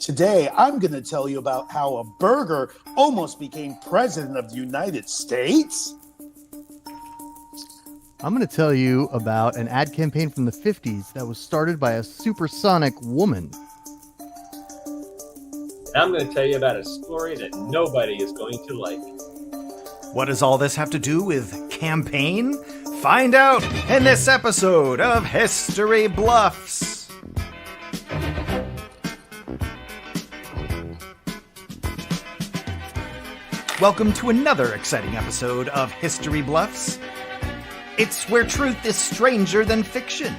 Today, I'm going to tell you about how a burger almost became president of the United States. I'm going to tell you about an ad campaign from the 50s that was started by a supersonic woman. And I'm going to tell you about a story that nobody is going to like. What does all this have to do with campaign? Find out in this episode of History Bluffs. Welcome to another exciting episode of History Bluffs. It's where truth is stranger than fiction.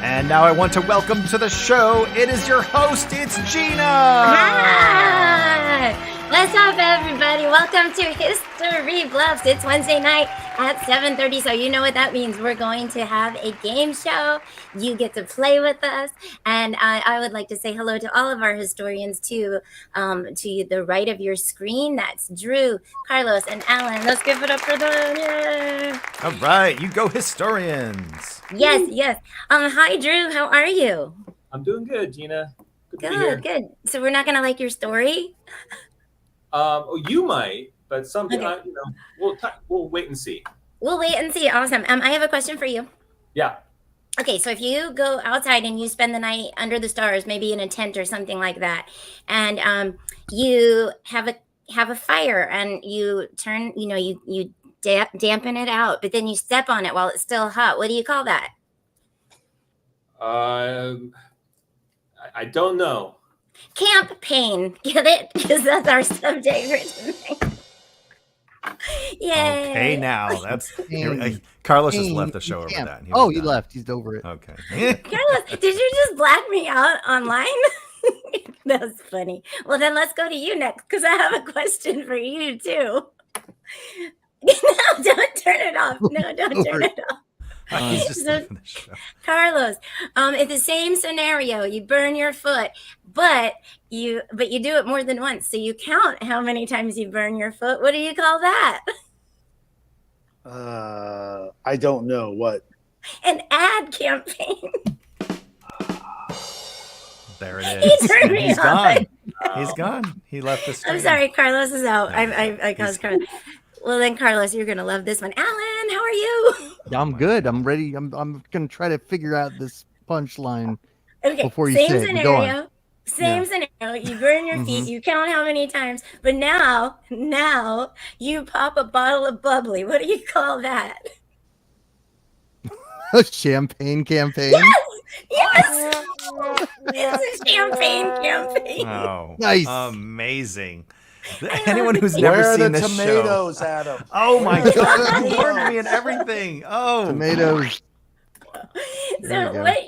And now I want to welcome to the show, it is your host, it's Gina! Hi! What's up, everybody? Welcome to History Bluffs. It's Wednesday night at 7:30, so you know what that means. We're going to have a game show. You get to play with us, and I would like to say hello to all of our historians, to the right of your screen. That's Drew, Carlos, and Alan. Let's give it up for them. Yay! All right, you go historians! Yes. Hi, Drew. How are you? I'm doing good, Gina. Good to be here. Good. So we're not going to like your story? You might, but something, Okay. we'll wait and see. We'll wait and see. Awesome. I have a question for you. Yeah. Okay, so if you go outside and you spend the night under the stars, maybe in a tent or something like that, and you have a fire and you turn, you dampen it out, but then you step on it while it's still hot. What do you call that? I don't know. Campaign. Get it? Because that's our subject for tonight. Yay. Okay, now that's Carlos just left the show over that. He left. He's over it. Okay. Carlos, did you just black me out online? That was funny. Well, then let's go to you next, because I have a question for you too. No, don't turn it off. No, don't turn it off. He's just leaving the show. Carlos, it's the same scenario. You burn your foot, but you do it more than once. So you count how many times you burn your foot. What do you call that? I don't know. What? An ad campaign. There it is. He turned me He's on. gone. He's gone. He left the stream. I'm sorry, Carlos is out. I caused Carlos. Well, then, Carlos, you're going to love this one. Alan, how are you? I'm good. I'm ready. I'm going to try to figure out this punchline before you same say it. scenario. Go on. Same scenario. You burn your feet. You count how many times. But now you pop a bottle of bubbly. What do you call that? A champagne campaign? Yes. It's a champagne campaign. Oh, Nice. Amazing. Anyone who's never Where are seen the this tomatoes, Adam? show. Oh my God! You warned me and everything. Oh, Tomatoes. So what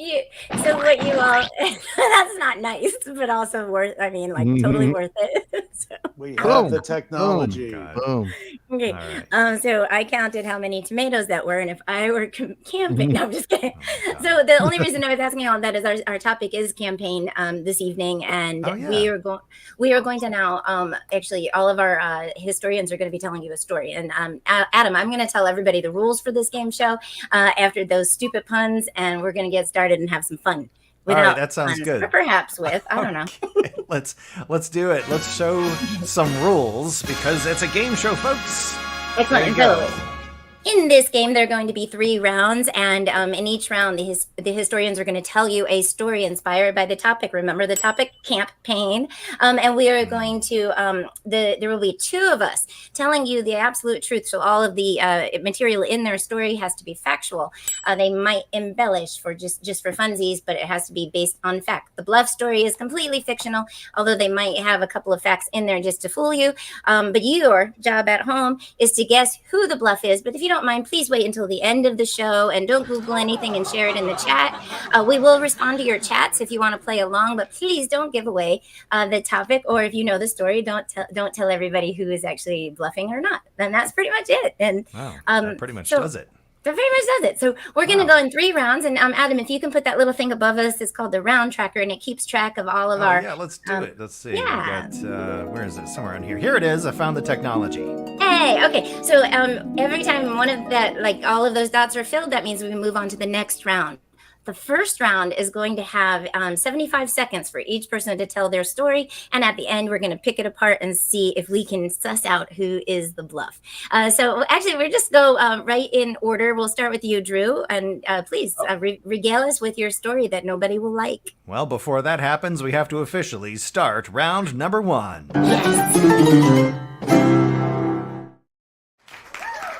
you all that's not nice, but also worth, totally worth it. So, We have the technology. Boom. okay. All So I counted how many tomatoes that were, and if I were camping, no, I'm just kidding. Oh, So the only reason I was asking all that is our topic is campaign this evening, and we are going to now actually all of our historians are going to be telling you a story. And Adam, I'm going to tell everybody the rules for this game show after those stupid puns, and we're going to get started and have some fun. All right, that sounds good. Or perhaps with, I don't know. Okay, let's do it. Let's show some rules because it's a game show, folks. Excellent. There you go. In this game, there are going to be 3 rounds, and in each round, the historians are going to tell you a story inspired by the topic. Remember the topic, campaign, and we are going to, there will be 2 of us telling you the absolute truth, so all of the material in their story has to be factual. They might embellish for just for funsies, but it has to be based on fact. The bluff story is completely fictional, although they might have a couple of facts in there just to fool you, but your job at home is to guess who the bluff is. But if you don't mind, please wait until the end of the show and don't Google anything and share it in the chat. We will respond to your chats if you want to play along, but please don't give away the topic, or if you know the story, don't tell everybody who is actually bluffing or not. And that's pretty much it. And Wow, that pretty much does it. That very much does it. So we're going to go in 3 rounds. And Adam, if you can put that little thing above us, it's called the round tracker, and it keeps track of all of our. Yeah, let's do it. Let's see. Yeah. We got, where is it? Somewhere in here. Here it is. I found the technology. Hey, okay. So every time one of that, like all of those dots are filled, that means we move on to the next round. The first round is going to have 75 seconds for each person to tell their story. And at the end, we're going to pick it apart and see if we can suss out who is the bluff. So actually, we'll just go right in order. We'll start with you, Drew. And please regale us with your story that nobody will like. Well, before that happens, we have to officially start round number 1. Yes.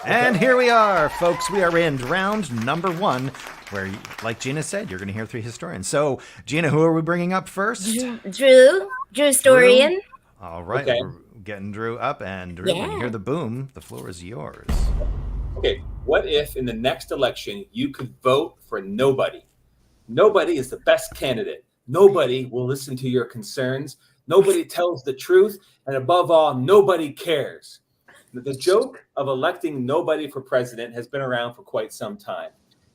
And here we are, folks. We are in round number 1, where, like Gina said, you're going to hear 3 historians. So, Gina, who are we bringing up first? Drew Storian. Drew? All right, Okay. We're getting Drew up, and Drew, when you hear the boom, the floor is yours. Okay, what if in the next election you could vote for nobody? Nobody is the best candidate. Nobody will listen to your concerns. Nobody tells the truth. And above all, nobody cares. The joke of electing nobody for president has been around for quite some time.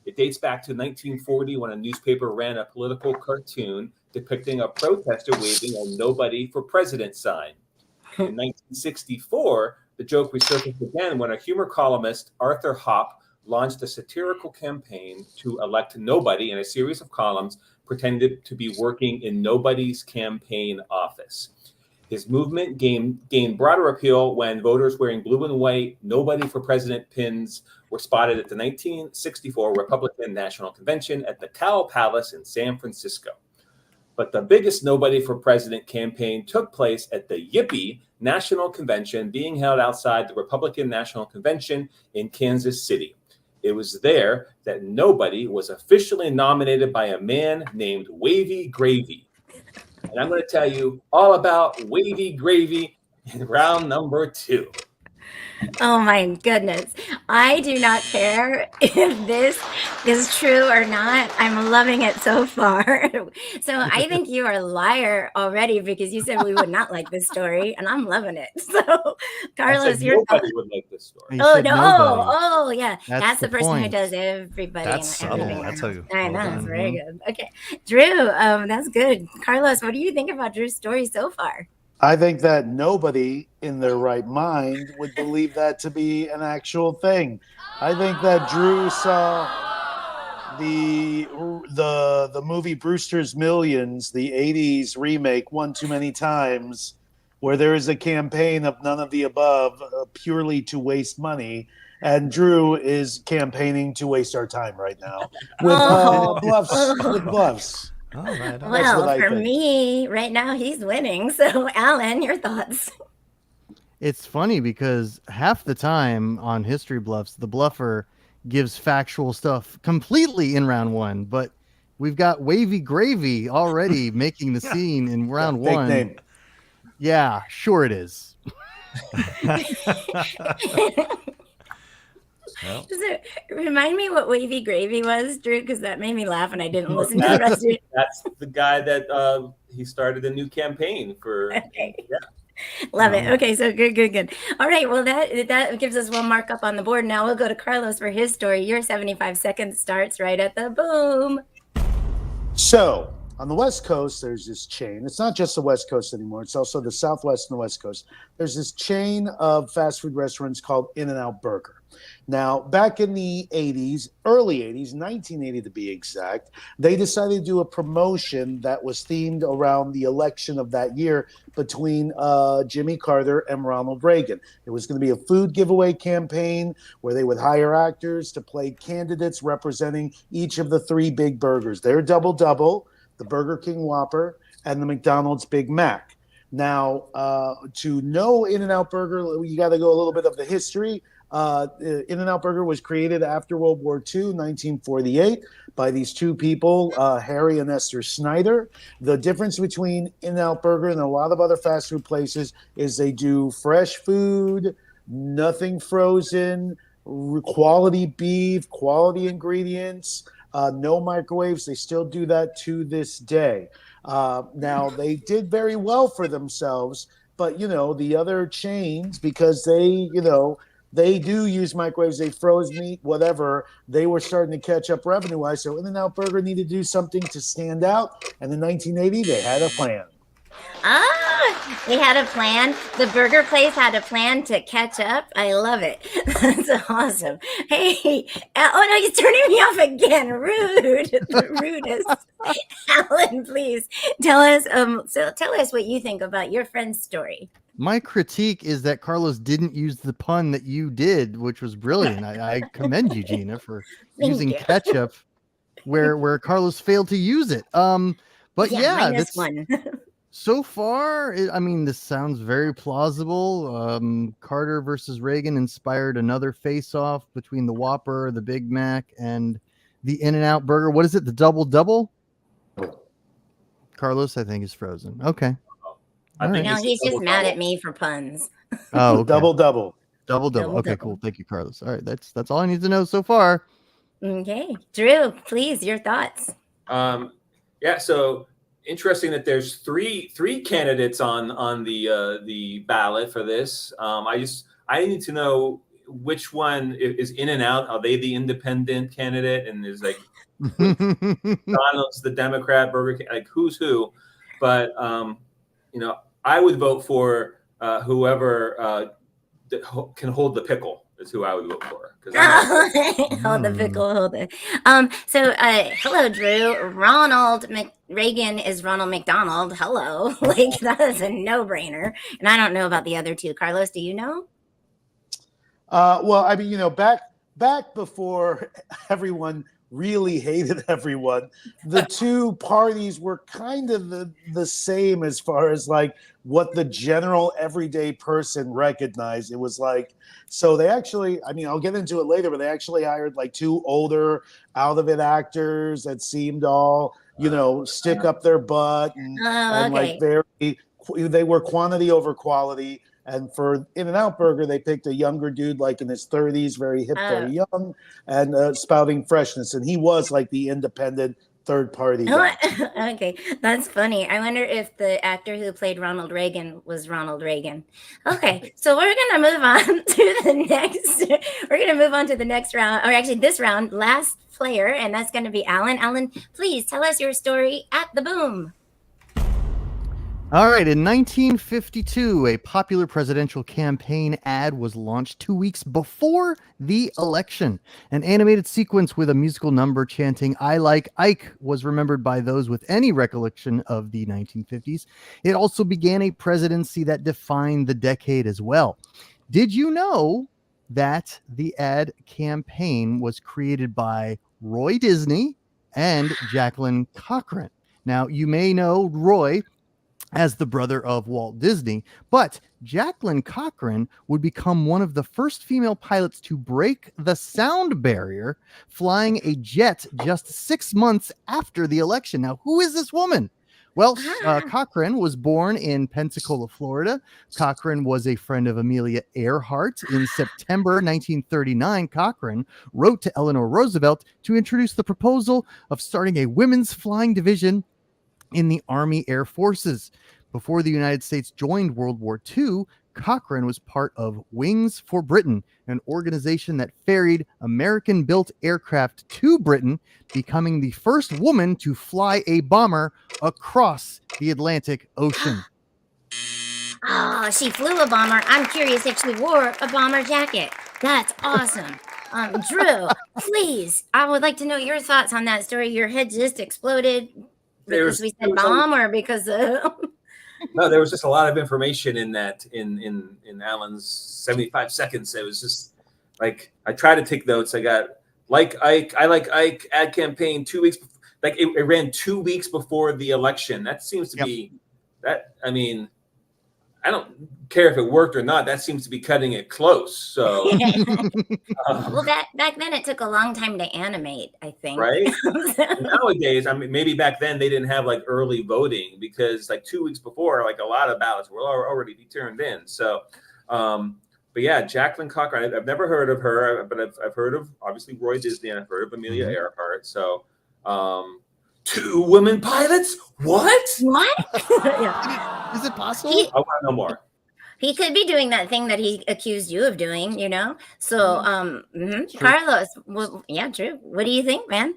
It dates back to 1940 when a newspaper ran a political cartoon depicting a protester waving a nobody for president sign. In 1964, the joke resurfaced again when a humor columnist, Arthur Hopp, launched a satirical campaign to elect nobody in a series of columns pretended to be working in nobody's campaign office. His movement gained broader appeal when voters wearing blue and white "Nobody for President" pins were spotted at the 1964 Republican National Convention at the Cow Palace in San Francisco. But the biggest Nobody for President campaign took place at the Yippee National Convention being held outside the Republican National Convention in Kansas City. It was there that nobody was officially nominated by a man named Wavy Gravy. And I'm going to tell you all about Wavy Gravy in round number 2. Oh my goodness. I do not care if this is true or not. I'm loving it so far. So I think you are a liar already because you said we would not like this story, and I'm loving it. So Carlos, you're nobody would like this story. Oh no! Oh yeah, that's the the person who point. does everybody. That's and subtle. everything That's else. how you- I know, well that's done. very good. Okay, Drew, that's good. Carlos, what do you think about Drew's story so far? I think that nobody in their right mind would believe that to be an actual thing. I think that Drew saw the movie Brewster's Millions, the 80s remake, one too many times, where there is a campaign of none of the above purely to waste money. And Drew is campaigning to waste our time right now with bluffs. With bluffs. All right. all right. Well, what I for think. me, right now he's winning. So, Alan, your thoughts? It's funny because half the time on History Bluffs, the bluffer gives factual stuff completely in round 1, but we've got Wavy Gravy already making the scene in round Fake 1. name. Yeah, sure it is. Well, Does it remind me what Wavy Gravy was, Drew? Because that made me laugh and I didn't listen to the rest of it. That's the guy that he started a new campaign for. Okay. Yeah. Love it. Okay, so good. All right, well, that gives us 1 mark up on the board. Now we'll go to Carlos for his story. Your 75 seconds starts right at the boom. So on the West Coast, there's this chain. It's not just the West Coast anymore. It's also the Southwest and the West Coast. There's this chain of fast food restaurants called In-N-Out Burger. Now, back in the 80s, early 80s, 1980 to be exact, they decided to do a promotion that was themed around the election of that year between Jimmy Carter and Ronald Reagan. It was going to be a food giveaway campaign where they would hire actors to play candidates representing each of the 3 big burgers. Their double-double, the Burger King Whopper, and the McDonald's Big Mac. Now, to know In-N-Out Burger, you got to go a little bit of the history. In-N-Out Burger was created after World War II, 1948, by these 2 people, Harry and Esther Snyder. The difference between In-N-Out Burger and a lot of other fast food places is they do fresh food, nothing frozen, quality beef, quality ingredients, no microwaves. They still do that to this day. Now, they did very well for themselves, but, the other chains, because they do use microwaves, they froze meat, whatever. They were starting to catch up revenue-wise, so In-N-Out Burger needed to do something to stand out. And in 1980, they had a plan. They had a plan. The burger place had a plan to catch up. I love it. That's awesome. Hey, oh no, he's turning me off again. Rude, the rudest. Alan, please tell us. Tell us what you think about your friend's story. My critique is that Carlos didn't use the pun that you did, which was brilliant. I commend you, Gina, for using you. ketchup where Carlos failed to use it. But yeah, minus one. So far, I mean, this sounds very plausible. Carter versus Reagan inspired another face-off between the Whopper, the Big Mac, and the In-N-Out Burger. What is it? The double? Carlos, I think, is frozen. Okay. I think No, he's just mad at me for puns. Oh, okay. Double. Okay, cool. Thank you, Carlos. All right, that's all I need to know so far. Okay, Drew, please, your thoughts. Yeah. So interesting that there's three candidates on the ballot for this. I need to know which one is In-N-Out. Are they the independent candidate? And is like McDonald's the Democrat, Burger King, like who's who? But I would vote for whoever can hold the pickle. Is who I would vote for. Hold the pickle, hold it. Hello, Drew. Ronald Reagan is Ronald McDonald. Hello. Like, that is a no-brainer. And I don't know about the other two. Carlos, do you know? Well, I mean, back before everyone really hated everyone, the two parties were kind of the same as far as like what the general everyday person recognized. It was like, so they actually, I mean, I'll get into it later, but they actually hired like two older out of it actors that seemed all, stick up their butt and like they were quantity over quality. And for In-N-Out Burger, they picked a younger dude, like in his 30s, very hip, very young, and spouting freshness. And he was like the independent third party guy. Okay, that's funny. I wonder if the actor who played Ronald Reagan was Ronald Reagan. Okay, so we're gonna move on to the next. We're gonna move on to the next round, or actually this round, last player, and that's gonna be Alan. Alan, please tell us your story at the boom. All right. In 1952, a popular presidential campaign ad was launched 2 weeks before the election. An animated sequence with a musical number chanting, "I like Ike," was remembered by those with any recollection of the 1950s. It also began a presidency that defined the decade as well. Did you know that the ad campaign was created by Roy Disney and Jacqueline Cochran? Now, you may know Roy as the brother of Walt Disney, but Jacqueline Cochran would become one of the first female pilots to break the sound barrier, flying a jet just 6 months after the election. Now, who is this woman? Well, Cochran was born in Pensacola, Florida. Cochran was a friend of Amelia Earhart. In September 1939, Cochran wrote to Eleanor Roosevelt to introduce the proposal of starting a women's flying division in the Army Air Forces. Before the United States joined World War II, Cochran was part of Wings for Britain, an organization that ferried American-built aircraft to Britain, becoming the first woman to fly a bomber across the Atlantic Ocean. Oh, she flew a bomber. I'm curious if she wore a bomber jacket. That's awesome. Drew, please, I would like to know your thoughts on that story. Your head just exploded. Because we said bomb or because no, there was just a lot of information in that in Alan's 75 seconds. It was just like I tried to take notes. I got like Ike, I like Ike ad campaign 2 weeks like it ran 2 weeks before the election. That seems to be that. I mean, I don't care if it worked or not. That seems to be cutting it close. So, well, back then it took a long time to animate, I think. Right. Nowadays, I mean, maybe back then they didn't have like early voting because like 2 weeks before, like a lot of ballots were already turned in. So, but yeah, Jacqueline Cochran. I've never heard of her, but I've heard of obviously Roy Disney. And I've heard of Amelia Earhart. So, 2 women pilots? What? Yeah. Is it possible? I want to know more. He could be doing that thing that he accused you of doing, So, Carlos, well, yeah, Drew, what do you think, man?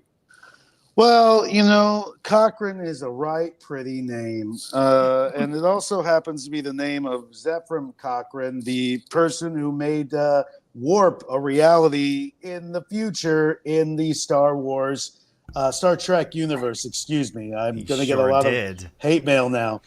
Well, Cochrane is a right pretty name. And it also happens to be the name of Zephram Cochrane, the person who made Warp a reality in the future in the Star Trek universe. Excuse me. I'm going to get a lot of hate mail now.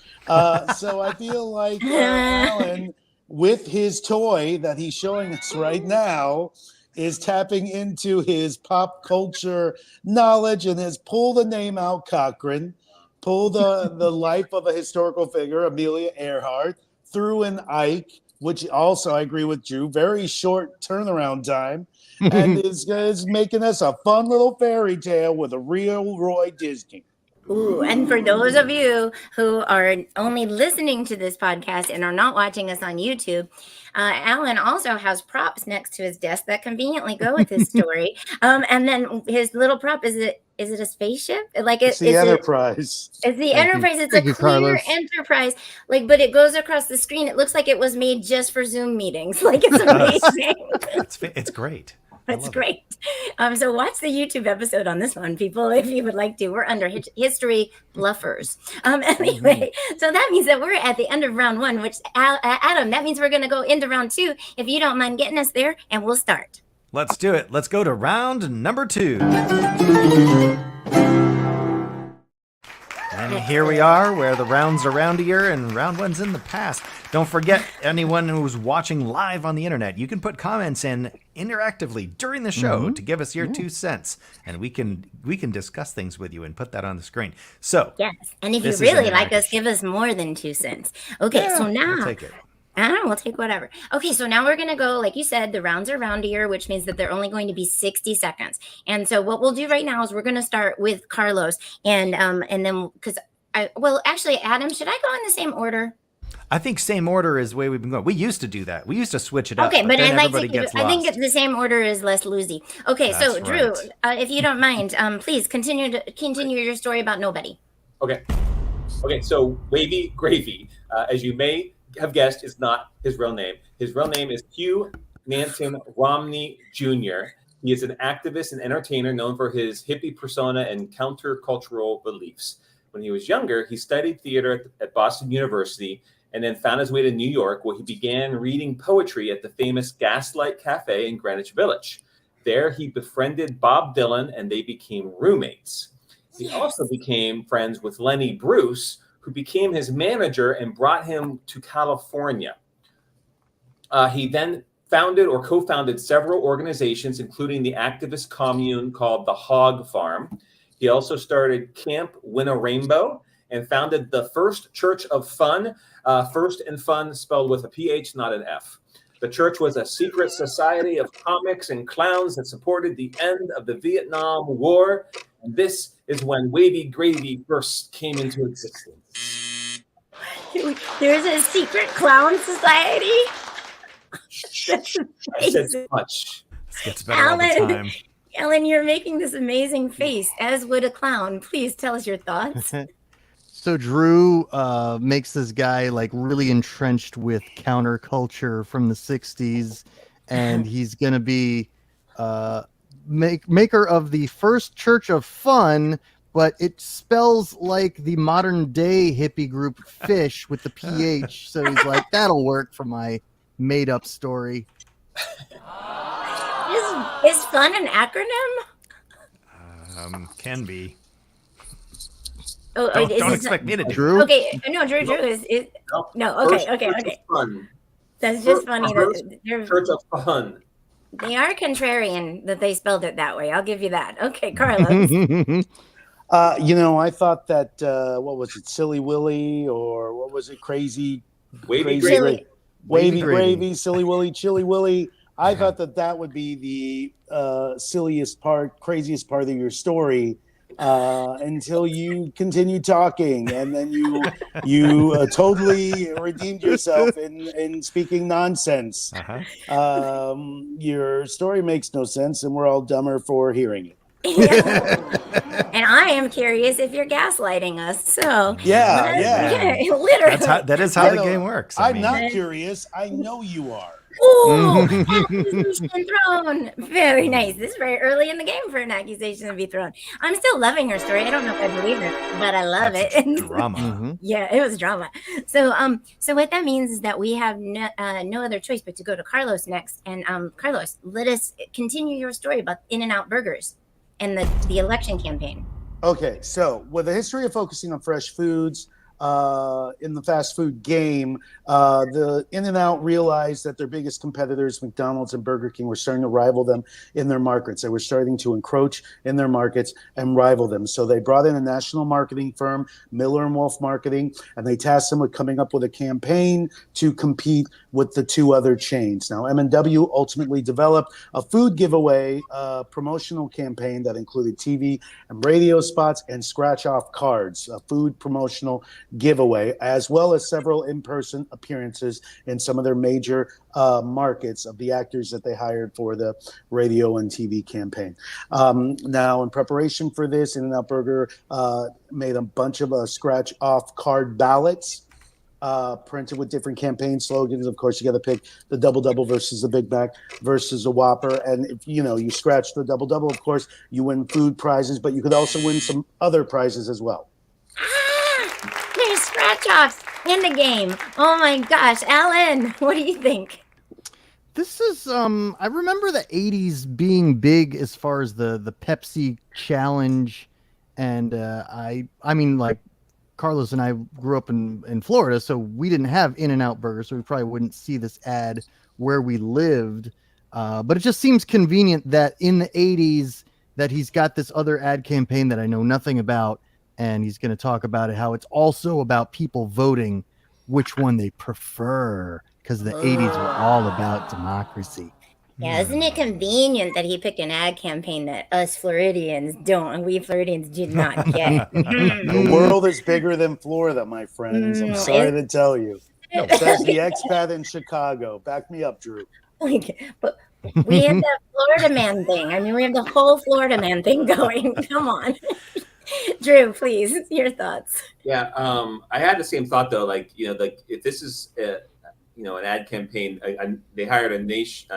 So I feel like Alan, with his toy that he's showing us right now, is tapping into his pop culture knowledge and has pulled the name out Cochrane, pulled the life of a historical figure, Amelia Earhart, threw in Ike, which also I agree with Drew, very short turnaround time, and is making us a fun little fairy tale with a real Roy Disney. Ooh, and for those of you who are only listening to this podcast and are not watching us on YouTube, Alan also has props next to his desk that conveniently go with his story. And then his little prop, is it a spaceship? It's the Enterprise. It's the Enterprise. It's a clear Carlos. Enterprise. But it goes across the screen. It looks like it was made just for Zoom meetings. It's amazing. It's great. It's great. So watch the YouTube episode on this one, people, if you would like to. We're under History Bluffers. Anyway, so that means that we're at the end of round one, which, Adam, that means we're going to go into round two, if you don't mind getting us there, and we'll start. Let's do it. Let's go to round number 2. And here we are, where the rounds are roundier and round one's in the past. Don't forget, anyone who's watching live on the internet, you can put comments in interactively during the show to give us your 2 cents, and we can discuss things with you and put that on the screen. So yes, and if you really like us, give us more than 2 cents. Okay, so now we'll take it. We'll take whatever. Okay, so now we're going to go, like you said, the rounds are roundier, which means that they're only going to be 60 seconds. And so what we'll do right now is we're going to start with Carlos. And then, because actually, Adam, should I go in the same order? I think same order is the way we've been going. We used to do that. We used to switch it up. Okay, but then I think the same order is less loosey. Okay, That's so Drew, right. if you don't mind, please continue your story about nobody. Okay, so Wavy Gravy, as you may have guessed, is not his real name. His real name is Hugh Nanton Romney Jr. He is an activist and entertainer known for his hippie persona and countercultural beliefs. When he was younger, he studied theater at Boston University and then found his way to New York, where he began reading poetry at the famous Gaslight Cafe in Greenwich Village. There, he befriended Bob Dylan, and they became roommates. He also became friends with Lenny Bruce, who became his manager and brought him to California. He then founded or co-founded several organizations, including the activist commune called the Hog Farm. He also started Camp Win a Rainbow and founded the First Church of Fun, First and Fun spelled with a PH, not an F. The church was a secret society of comics and clowns that supported the end of the Vietnam War. And this is when Wavy Gravy first came into existence. There's a secret clown society? I said so much. This gets better all the time. Ellen, you're making this amazing face, as would a clown. Please tell us your thoughts. So Drew makes this guy really entrenched with counterculture from the 60s, and he's going to be maker of the First Church of Fun, but it spells like the modern day hippie group Fish with the PH. So he's like, that'll work for my made up story. Is fun an acronym? Can be. Oh, don't expect me to do. Drew? Okay, no, Drew is no. Okay. Fun. That's just funny. Church of Fun. They are contrarian that they spelled it that way. I'll give you that. Okay, Carlos. I thought that what was it, Silly Willy, or what was it, Crazy Wavy Crazy Gravy. Wavy Gravy, Silly Willy, Chilly Willy. I thought that would be the silliest part, craziest part of your story, until you continued talking, and then you totally redeemed yourself in speaking nonsense. Your story makes no sense, and we're all dumber for hearing it. And I am curious if you're gaslighting us. So Yeah, yeah. literally. That is how the game works. I I'm mean, not curious. I know you are. Ooh, accusation thrown. Very nice. This is very early in the game for an accusation to be thrown. I'm still loving her story. I don't know if I believe it, but I love that's it. drama. Mhm. Yeah, it was drama. So what that means is that we have no other choice but to go to Carlos next. And Carlos, let us continue your story about In-N-Out Burgers and the election campaign. Okay, so with a history of focusing on fresh foods in the fast food game, the In-N-Out realized that their biggest competitors, McDonald's and Burger King, were starting to rival them in their markets. They were starting to encroach in their markets and rival them. So they brought in a national marketing firm, Miller and Wolf Marketing, and they tasked them with coming up with a campaign to compete with the two other chains. Now, M&W ultimately developed a food giveaway promotional campaign that included TV and radio spots and scratch-off cards, a food promotional giveaway, as well as several in-person appearances in some of their major markets of the actors that they hired for the radio and TV campaign. Now, in preparation for this, In-N-Out Burger made a bunch of scratch-off card ballots printed with different campaign slogans. Of course, you got to pick the Double Double versus the Big Mac versus a Whopper. And if you scratch the Double Double, of course, you win food prizes, but you could also win some other prizes as well. There's scratch-offs in the game. Oh my gosh, Alan, what do you think? This is I remember the 80s being big as far as the Pepsi challenge, and I mean, like, Carlos and I grew up in Florida, so we didn't have In-N-Out Burger, so we probably wouldn't see this ad where we lived. But it just seems convenient that in the 80s that he's got this other ad campaign that I know nothing about, and he's going to talk about it, how it's also about people voting which one they prefer, because the 80s were all about democracy. Yeah, isn't it convenient that he picked an ad campaign that us Floridians don't, and we Floridians did not get? The world is bigger than Florida, my friends. I'm sorry to tell you. Says the expat in Chicago. Back me up, Drew. But we have that Florida man thing. I mean, we have the whole Florida man thing going. Come on. Drew, please, your thoughts. Yeah, I had the same thought though. Like, if this is an ad campaign, they hired a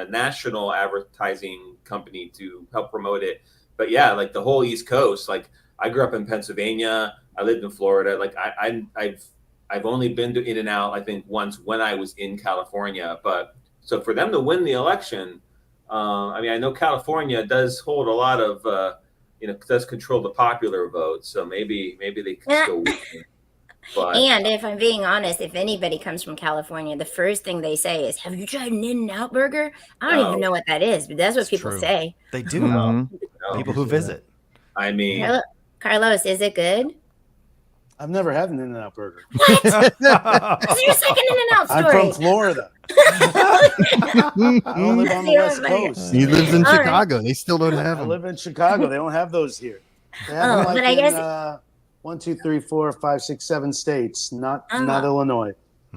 national advertising company to help promote it. But yeah, like the whole East Coast. Like, I grew up in Pennsylvania. I lived in Florida. Like, I've only been to In-N-Out, I think, once when I was in California. But so for them to win the election, I mean, I know California does hold a lot of does control the popular vote, so maybe they can still win. But, and if I'm being honest, if anybody comes from California, the first thing they say is, "Have you tried an In-N-Out Burger?" I don't even know what that is, but that's what people say. They do. People who visit. I mean, Carlos, is it good? I've never had an In-N-Out Burger. What? That's your second In-N-Out story. I'm from Florida. I don't live on the West Coast. He lives in Chicago. They still don't have them. I live in Chicago. They don't have those here. They have them but I guess 1, 2, 3, 4, 5, 6, 7 states, not Illinois.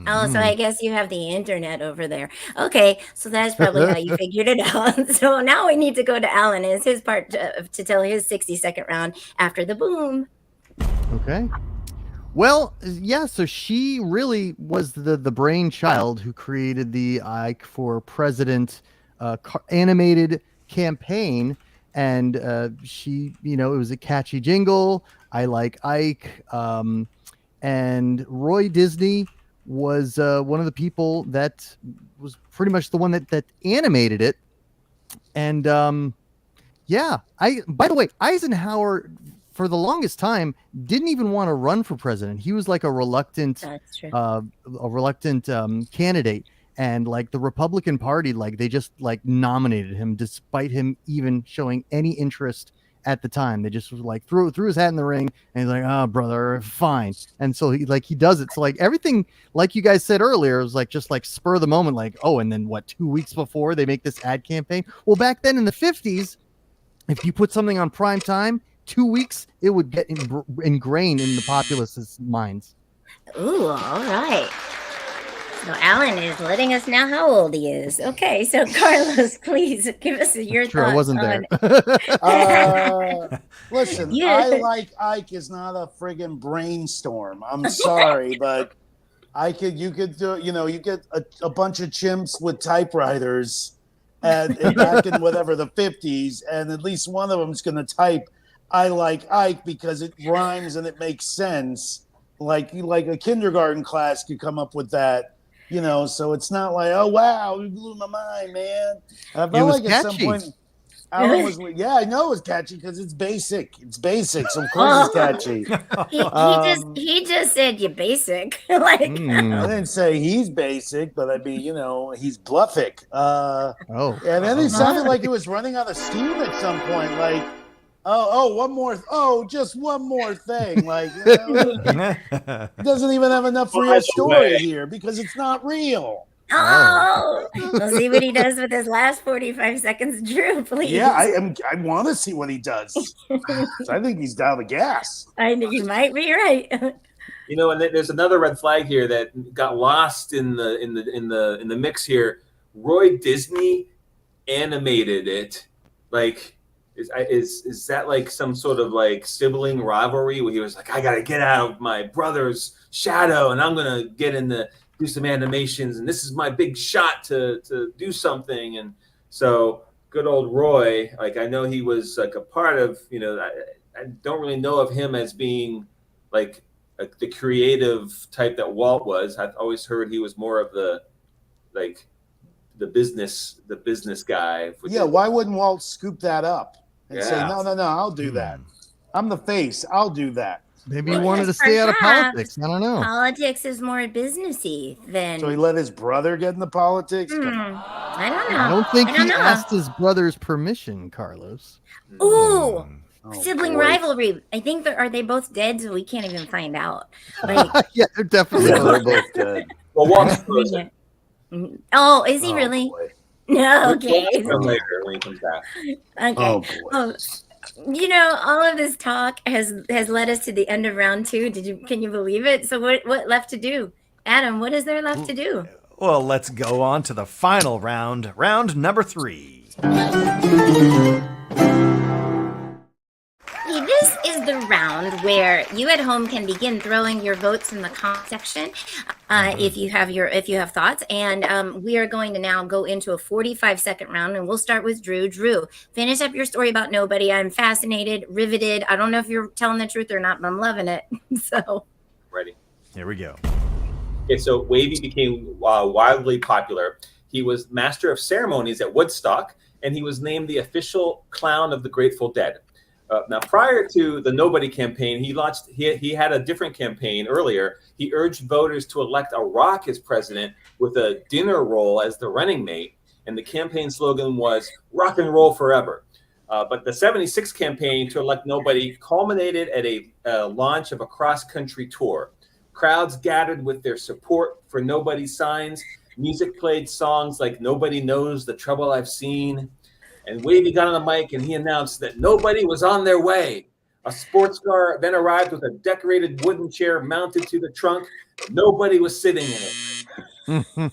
Oh, so I guess you have the internet over there. Okay, so that's probably how you figured it out. So now we need to go to Alan. It's his part to tell his 60-second round after the boom. Okay. Well, yeah, so she really was the brainchild who created the Ike for President animated campaign. And she, it was a catchy jingle. I like Ike. And Roy Disney was one of the people that was pretty much the one that animated it. And by the way, Eisenhower, for the longest time, didn't even want to run for president. He was like a reluctant candidate, and like the Republican Party, like they just like nominated him despite him even showing any interest at the time. They just was like threw his hat in the ring, and he's like, "Oh, brother, fine." And so he does it. So like everything, like you guys said earlier, was like just like spur of the moment. Like, oh, and then 2 weeks before they make this ad campaign. Well, back then in the 50s, if you put something on prime time, 2 weeks, it would get ingrained in the populace's minds. Ooh, all right. So Alan is letting us know how old he is. Okay, so Carlos, please give us your Sure, thoughts I wasn't there. Listen, Yeah. I Like Ike is not a friggin' brainstorm. I'm sorry, but you could do, you get a bunch of chimps with typewriters and back in whatever the 50s, and at least one of them is going to type I like Ike because it rhymes and it makes sense. Like a kindergarten class could come up with that. So it's not like, oh wow, you blew my mind, man. And I felt was like at some catchy. point Alan was, yeah, I know it's catchy because it's basic. It's basic, so of course it's catchy. He just said you basic. Like I didn't say he's basic, but I mean, he's bluffing. Oh, And then he sounded like he was running out of steam at some point. Like, just one more thing. Like, he doesn't even have enough real story here because it's not real. we'll see what he does with his last 45 seconds. Drew, please. Yeah, I want to see what he does. I think he's down the gas. I think you might be right. And there's another red flag here that got lost in the mix here. Roy Disney animated it. Like, is that like some sort of like sibling rivalry where he was like, I gotta get out of my brother's shadow and I'm gonna do some animations and this is my big shot to do something. And so good old Roy, like I know he was like a part of, I don't really know of him as being like the creative type that Walt was. I've always heard he was more of the business guy. Yeah, why wouldn't Walt scoop that up and say, no, I'll do that. I'm the face. I'll do that. Maybe he wanted to stay out of politics. I don't know. Politics is more businessy than. So he let his brother get into politics? I don't know. I don't think he asked his brother's permission, Carlos. Ooh. Oh, Sibling boy. rivalry. I think are they both dead? So we can't even find out. Like, Yeah, they're definitely Yeah, they're both dead. Well, Walt's frozen. oh, is he really? Boy. No, okay. Come later when he comes back. Okay. Oh, boy. All of this talk has led us to the end of round 2. Can you believe it? So what left to do? Adam, what is there left to do? Well, let's go on to the final round, round number 3. This is the round where you at home can begin throwing your votes in the comment section if you have thoughts. And we are going to now go into a 45-second round, and we'll start with Drew. Drew, finish up your story about nobody. I'm fascinated, riveted. I don't know if you're telling the truth or not, but I'm loving it. So Ready? Here we go. Okay, so Wavy became wildly popular. He was master of ceremonies at Woodstock, and he was named the official clown of the Grateful Dead. Now, prior to the Nobody campaign, he had a different campaign earlier. He urged voters to elect a rock as president with a dinner roll as the running mate, and the campaign slogan was "Rock and Roll Forever." But the '76 campaign to elect Nobody culminated at a launch of a cross-country tour. Crowds gathered with their support for Nobody signs. Music played songs like "Nobody Knows the Trouble I've Seen." And Wavy got on the mic and he announced that nobody was on their way. A sports car then arrived with a decorated wooden chair mounted to the trunk. Nobody was sitting in it. can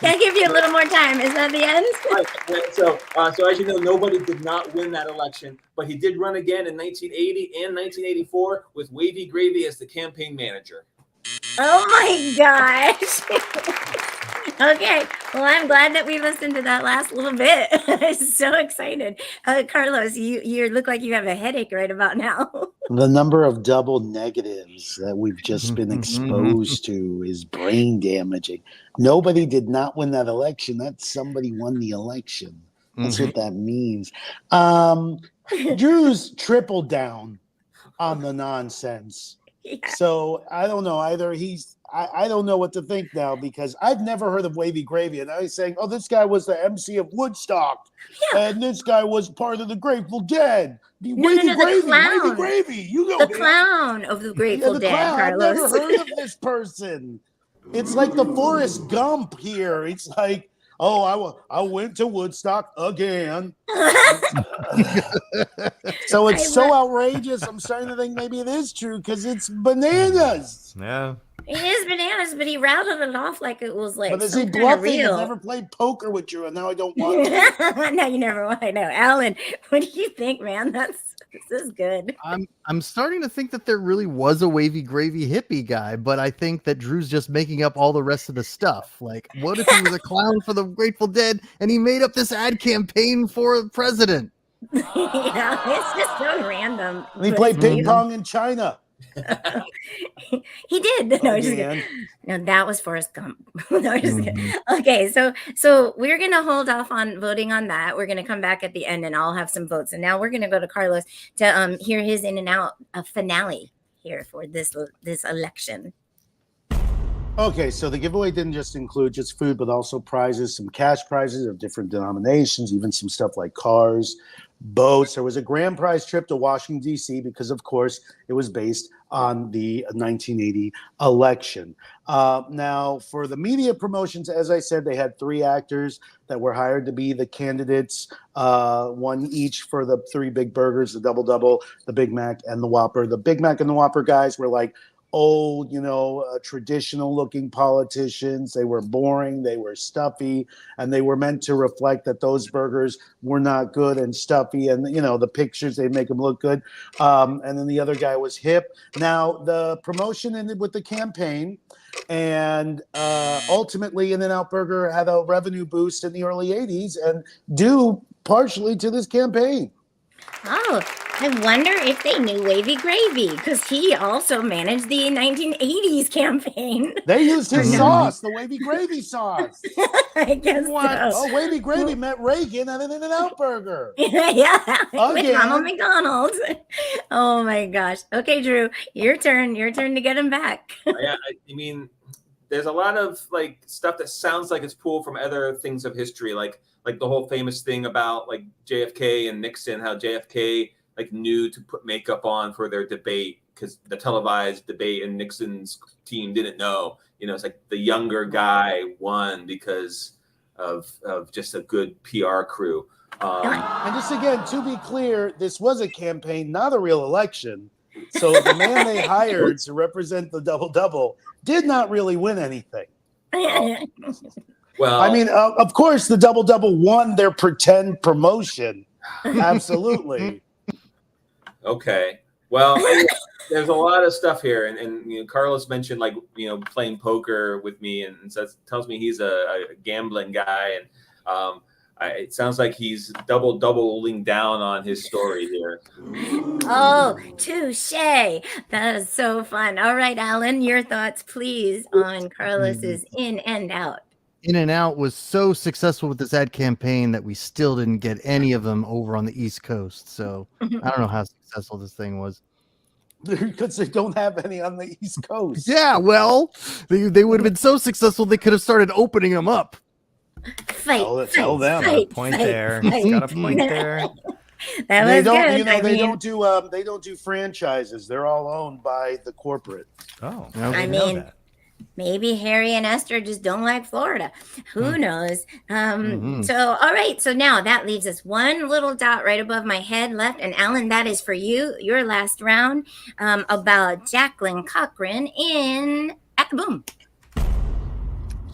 I give you a little more time? Is that the end? Right. So as you know, Nobody did not win that election, but he did run again in 1980 and 1984 with Wavy Gravy as the campaign manager. Oh my gosh. Okay, well, I'm glad that we listened to that last little bit. I'm so excited. Carlos, you look like you have a headache right about now. The number of double negatives that we've just been exposed to is brain damaging. Nobody did not win that election. That's somebody won the election. That's what that means. Drew's tripled down on the nonsense. Yeah. So I don't know. Either I don't know what to think now because I've never heard of Wavy Gravy. And I was saying, oh, this guy was the MC of Woodstock. Yeah. And this guy was part of the Grateful Dead. No, Wavy the clown. Wavy Gravy. You go, The man. clown of the Grateful the Dead, clown. I've Carlos. never heard of this person. It's like the Forrest Gump here. It's like, oh, I went to Woodstock again. So it's so outrageous. I'm starting to think maybe it is true because it's bananas. Yeah. It is bananas, but he rattled it off like it was like But is he some kind of bluffing? I've real. never played poker with you, and now I don't want to. No, you never want to know. Alan, what do you think, man? This is good. I'm starting to think that there really was a wavy gravy hippie guy, but I think that Drew's just making up all the rest of the stuff. Like, what if he was a clown for the Grateful Dead and he made up this ad campaign for president? Yeah, it's just so random. And he but played it's ping cute. pong in China. He did. No, just Again. no, that was Forrest Gump. No, just kidding. Mhm. Okay, so we're gonna hold off on voting on that. We're gonna come back at the end, and I'll have some votes. And now we're gonna go to Carlos to hear his in and out finale here for this election. Okay, so the giveaway didn't just include just food, but also prizes, some cash prizes of different denominations, even some stuff like cars, boats. There was a grand prize trip to Washington, D.C., because, of course, it was based on the 1980 election. Now, for the media promotions, as I said, they had 3 actors that were hired to be the candidates, one each for the 3 big burgers, the Double Double, the Big Mac, and the Whopper. The Big Mac and the Whopper guys were like old, traditional looking politicians. They were boring, they were stuffy, and they were meant to reflect that those burgers were not good and stuffy. And, the pictures, they make them look good. And then the other guy was hip. Now, the promotion ended with the campaign. And ultimately, In-N-Out Burger had a revenue boost in the early 80s and due partially to this campaign. Oh, I wonder if they knew Wavy Gravy because he also managed the 1980s campaign. They used his Mhm. sauce, the Wavy Gravy sauce. I guess What? so. Oh, Wavy Gravy met Reagan at an In-N-Out Burger. Yeah, with Again. Ronald McDonald. Oh my gosh. Okay, Drew, your turn. Your turn to get him back. Yeah, I mean, there's a lot of like stuff that sounds like it's pulled from other things of history, like the whole famous thing about like JFK and Nixon, how JFK like knew to put makeup on for their debate because the televised debate and Nixon's team didn't know. It's like the younger guy won because of just a good PR crew. And just again, to be clear, this was a campaign, not a real election. So the man they hired to represent the Double Double did not really win anything. Well, I mean, of course, the Double Double won their pretend promotion. Absolutely. okay. Well, there's a lot of stuff here, and Carlos mentioned like playing poker with me, and tells me he's a gambling guy, and it sounds like he's doubling down on his story here. Oh, touche. That is so fun. All right, Alan, your thoughts, please, on Carlos's in and out. In-N-Out was so successful with this ad campaign that we still didn't get any of them over on the East Coast. So I don't know how successful this thing was. Because they don't have any on the East Coast. Yeah, well, they would have been so successful they could have started opening them up. Fight, Tell them. fight, Point fight, there. fight. Got a point there. That They was don't, good. I they mean, don't do franchises. They're all owned by the corporate. Oh, I I didn't know mean, that. maybe Harry and Esther just don't like Florida. Who knows? Mhm. So, all right. So now that leaves us one little dot right above my head left. And Alan, that is for you, your last round about Jacqueline Cochran in At the Boom.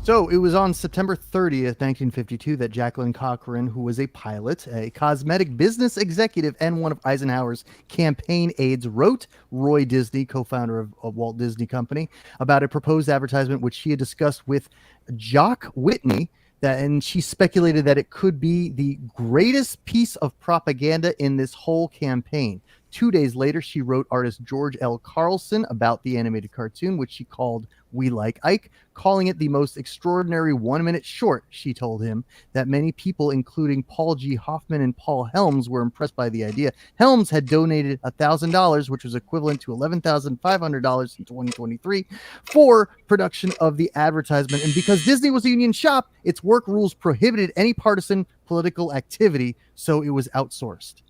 So it was on September 30th, 1952, that Jacqueline Cochran, who was a pilot, a cosmetic business executive, and one of Eisenhower's campaign aides, wrote Roy Disney, co-founder of Walt Disney Company, about a proposed advertisement which she had discussed with Jock Whitney, and she speculated that it could be the greatest piece of propaganda in this whole campaign. 2 days later, she wrote artist George L. Carlson about the animated cartoon, which she called We Like Ike, calling it the most extraordinary 1-minute short. She told him that many people, including Paul G. Hoffman and Paul Helms, were impressed by the idea. Helms had donated $1,000, which was equivalent to $11,500 in 2023, for production of the advertisement. And because Disney was a union shop, its work rules prohibited any partisan political activity, so it was outsourced.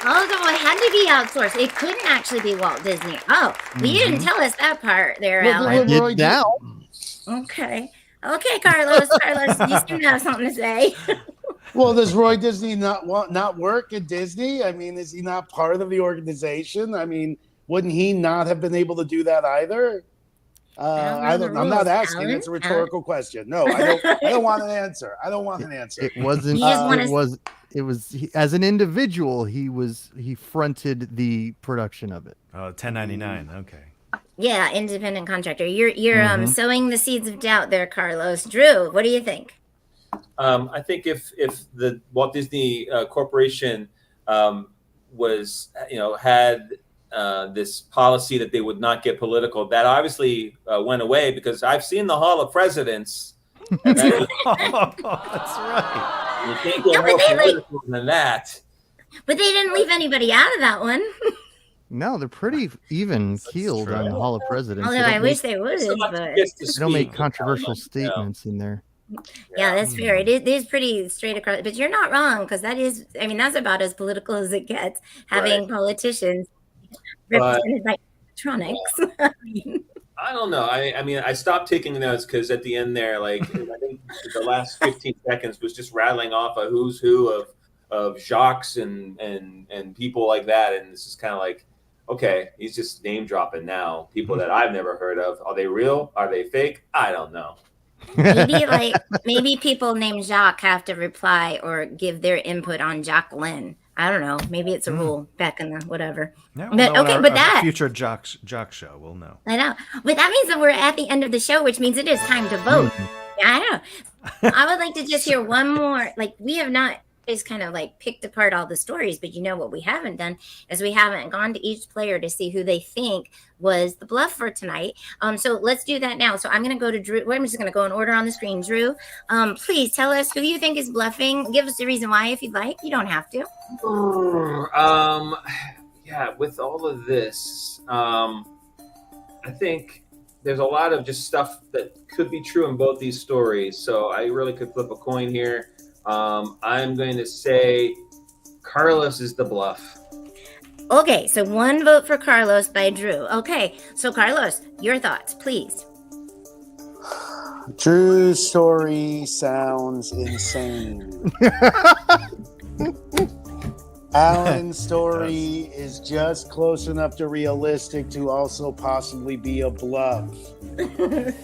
Oh, so it had to be outsourced. It couldn't actually be Walt Disney. Oh, well, you didn't tell us that part there, Look, Alan. look, Did Roy, now. Okay. Okay, Carlos. Carlos, you seem to have something to say. Well, does Roy Disney not work at Disney? I mean, is he not part of the organization? I mean, wouldn't he not have been able to do that either? I don't. I'm not asking. It's a rhetorical question. No, I don't. I don't want an answer. I don't want an answer. It wasn't. It was as an individual. He fronted the production of it. Oh, 1099. Okay. Yeah, independent contractor. You're sowing the seeds of doubt there, Carlos. Drew, what do you think? I think if the Walt Disney Corporation was had this policy that they would not get political, that obviously went away, because I've seen the Hall of Presidents. And that's right. You can't get more political than that. But they didn't leave anybody out of that one. No, they're pretty even keeled on the Hall of Presidents. Although I wish they would, but they don't make controversial statements in there. Yeah, that's fair. It is pretty straight across, but you're not wrong, because that is, I mean, that's about as political as it gets, having politicians represented by electronics. I don't know. I mean, I stopped taking notes because at the end there, like, I think the last 15 seconds was just rattling off a who's who of Jacques and people like that, and it's just kind of like, okay, he's just name dropping now. People that I've never heard of. Are they real? Are they fake? I don't know. Maybe people named Jacques have to reply or give their input on Jacqueline. I don't know. Maybe it's a rule back in the whatever. Yeah, we'll know our future Jock show, we'll know. I know. But that means that we're at the end of the show, which means it is time to vote. I know. I would like to just hear one more. Like, we have not just kind of like picked apart all the stories, but what we haven't done is we haven't gone to each player to see who they think was the bluff for tonight. So let's do that now. So I'm going to go to Drew. I'm just going to go in order on the screen. Drew, please tell us who you think is bluffing. Give us the reason why if you'd like. You don't have to. Yeah, with all of this, I think there's a lot of just stuff that could be true in both these stories. So I really could flip a coin here. I'm going to say Carlos is the bluff. Okay, so one vote for Carlos by Drew. Okay, so Carlos, your thoughts, please. Drew's story sounds insane. Alan's story is just close enough to realistic to also possibly be a bluff.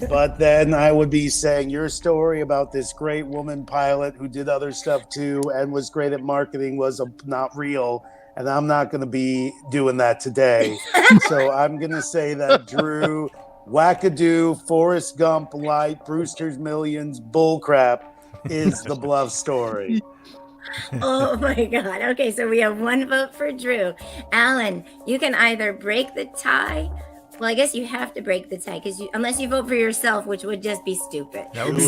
But then I would be saying your story about this great woman pilot who did other stuff too and was great at marketing was not real. And I'm not going to be doing that today. So I'm going to say that Drew, wackadoo, Forrest Gump light, Brewster's Millions, bullcrap is the bluff story. Oh my God. Okay, so we have one vote for Drew. Alan, you can either break the tie. Well, I guess you have to break the tie unless you vote for yourself, which would just be stupid. That would be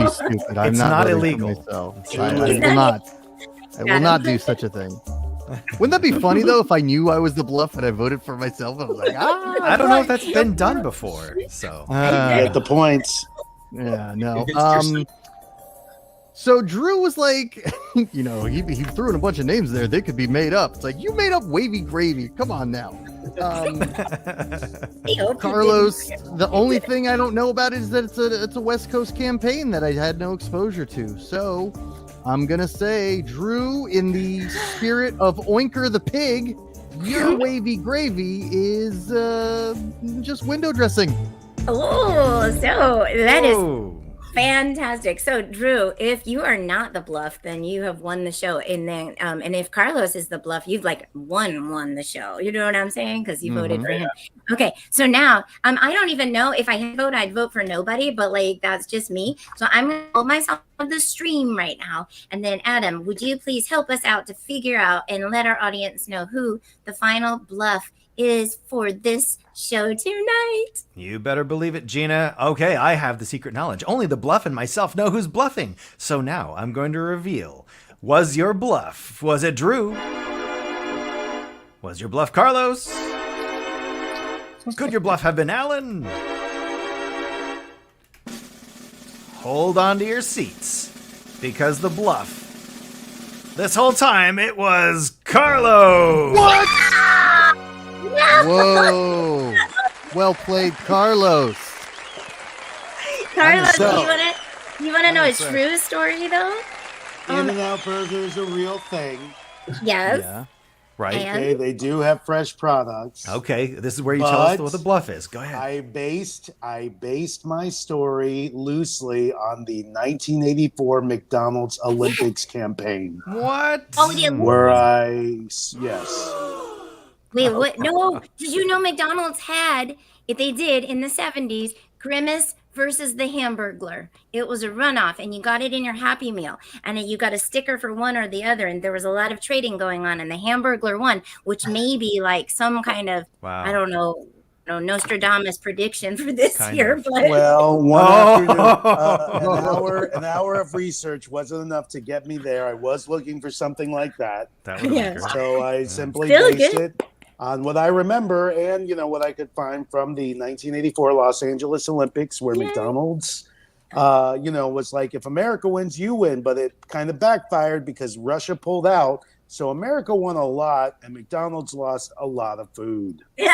stupid. I'm not illegal. I will not do such a thing. Wouldn't that be funny though if I knew I was the bluff and I voted for myself? I was like, I don't know if that's been done before. So get the points. Yeah, no. So Drew was like, he threw in a bunch of names there. They could be made up. It's like, you made up Wavy Gravy. Come on now. Carlos, the only thing I don't know about is that it's a West Coast campaign that I had no exposure to. So I'm going to say, Drew, in the spirit of Oinker the Pig, your Wavy Gravy is just window dressing. Oh, so that is fantastic. So Drew, if you are not the bluff, then you have won the show. And then and if Carlos is the bluff, you've like won the show. You know what I'm saying? Because you voted for him. Okay, so now I don't even know if I had vote, I'd vote for nobody, but like that's just me. So I'm gonna hold myself on the stream right now. And then Adam, would you please help us out to figure out and let our audience know who the final bluff is for this show tonight? You better believe it, Gina. Okay, I have the secret knowledge. Only the bluff and myself know who's bluffing. So now I'm going to reveal. Was your bluff? Was it Drew? Was your bluff Carlos? Could your bluff have been Alan? Hold on to your seats, because the bluff, this whole time, it was Carlos! What? Whoa! Well played, Carlos. Carlos, you want to know a true story though? In-N-Out Burger is a real thing. Yes. Yeah. Right. And- Okay, they do have fresh products. Okay, this is where you tell us But what the bluff is. Go ahead. I based my story loosely on the 1984 McDonald's Olympics campaign, What? Oh, yeah. where yes. Wait, what? No. Did you know McDonald's had, if they did in the 70s, Grimace versus the Hamburglar? It was a runoff, and you got it in your Happy Meal, and you got a sticker for one or the other, and there was a lot of trading going on, and the Hamburglar won, which may be like some kind of, Wow. I don't know, Nostradamus prediction for this Kind year. of. But Well, one Oh. afternoon, an hour of research wasn't enough to get me there. I was looking for something like that, That would have Yeah. been good. so I simply Still based good. it on what I remember and what I could find from the 1984 Los Angeles Olympics, where Yay. McDonald's, was like, if America wins, you win, but it kind of backfired because Russia pulled out. So America won a lot, and McDonald's lost a lot of food. nice.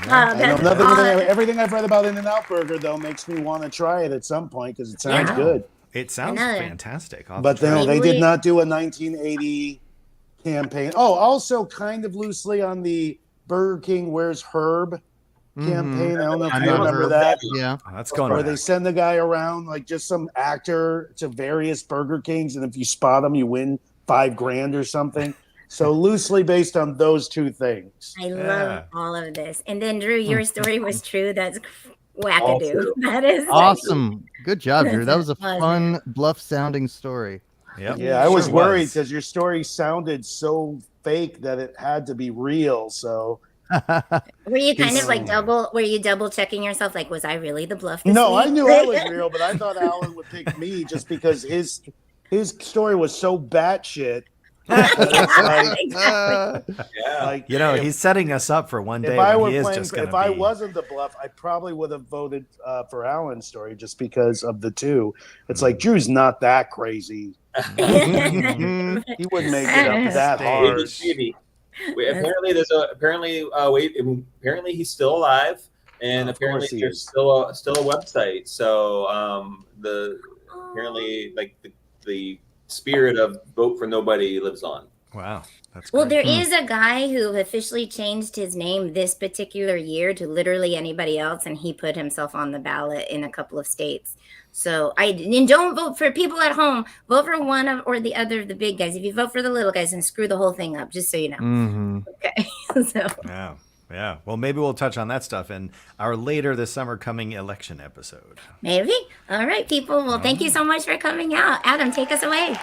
I know That's awesome. everything I've read about In-N-Out Burger though makes me want to try it at some point because it sounds Yeah. good. It sounds Another. fantastic. I'll But try no, it. they Maybe- did not do a 1980 campaign. Oh, also kind of loosely on the Burger King Where's Herb campaign. I don't know if I you know remember Herb. that. Yeah. Oh, that's going Where back. they send the guy around like just some actor to various Burger Kings, and if you spot him, you win $5,000 or something. So loosely based on those two things. I Yeah. love all of this. And then, Drew, your story was true. That's All wackadoo. true. That is Awesome. Good job, Drew. That was a Awesome. fun bluff sounding story. Yep. Yeah, I was Sure worried was. because your story sounded so fake that it had to be real. So Were you kind He's- of like double checking yourself? Like, was I really the bluff? no, I week? knew I was real, but I thought Alan would pick me just because his story was so batshit. Exactly. Yeah. Like He's setting us up for one day if I when were he is playing, just going if to I be. wasn't the bluff, I probably would have voted for Alan's story just because of the two. It's like Drew's not that crazy. He wouldn't make it up that hard. Maybe. Apparently, apparently he's still alive, and Of apparently course he there's is. still a website. So apparently the spirit of vote for nobody lives on. Wow. That's Well, great. there is a guy who officially changed his name this particular year to literally anybody else, and he put himself on the ballot in a couple of states. So and don't vote for people at home. Vote for one of or the other of the big guys. If you vote for the little guys, and screw the whole thing up, just so you know. Mm-hmm. Okay. So Yeah. Yeah. Well, maybe we'll touch on that stuff in our later this summer coming election episode. maybe. All right, people. Well, thank you so much for coming out. Adam, take us away.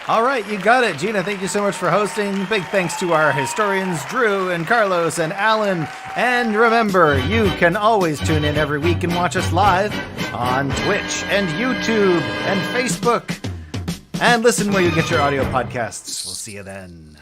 All right, you got it. Gina, thank you so much for hosting. Big thanks to our historians, Drew and Carlos and Alan. And remember, you can always tune in every week and watch us live on Twitch and YouTube and Facebook. And listen where you get your audio podcasts. We'll see you then.